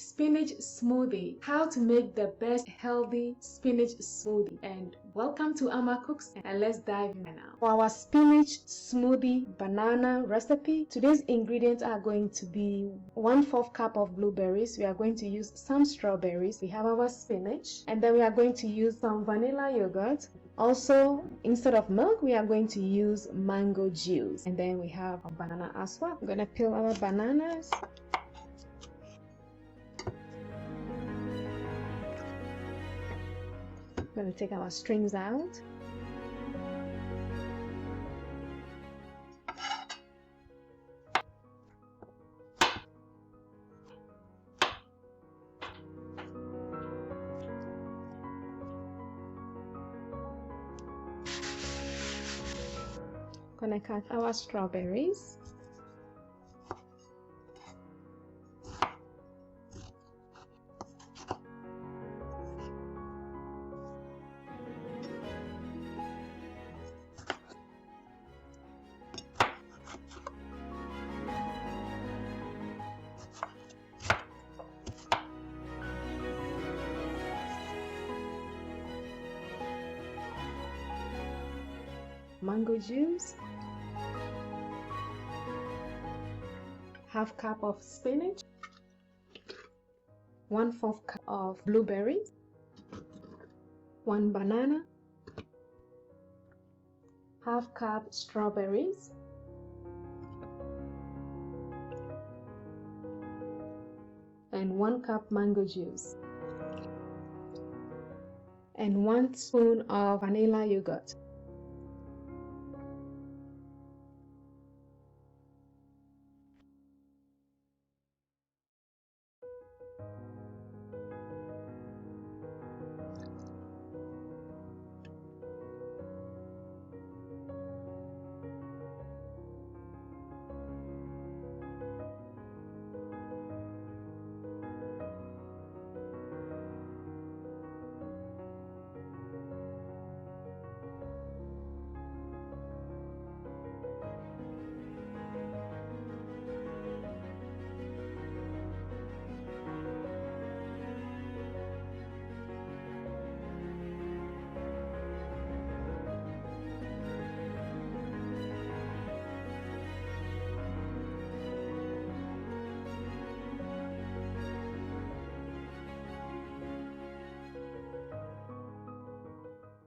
Spinach Smoothie, how to make the best healthy spinach smoothie. And welcome to Ama Cooks, and let's dive in now. For our spinach smoothie banana recipe, today's ingredients are going to be 1/4 cup of blueberries. We are going to use some strawberries. We have our spinach, and then we are going to use some vanilla yogurt. Also, instead of milk, we are going to use mango juice, and then we have a banana as well. I'm gonna peel our bananas. I'm going to take our strings out. Going to cut our strawberries. Mango juice, half cup of spinach, 1/4 cup of blueberries, 1 banana, half cup strawberries, and 1 cup mango juice, and 1 spoon of vanilla yogurt.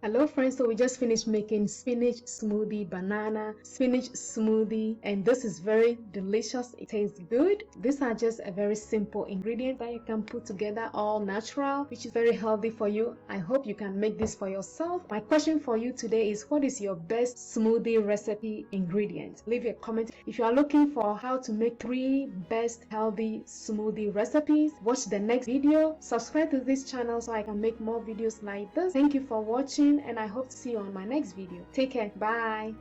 Hello friends, so we just finished making spinach smoothie banana spinach smoothie, and this is very delicious. It tastes good. These are just a very simple ingredient that you can put together, all natural, which is very healthy for you. I hope you can make this for yourself. My question for you today is, what is your best smoothie recipe ingredient? Leave a comment. If you are looking for how to make 3 best healthy smoothie recipes, watch the next video. Subscribe to this channel so I can make more videos like this. Thank you for watching, and I hope to see you on my next video. Take care. Bye.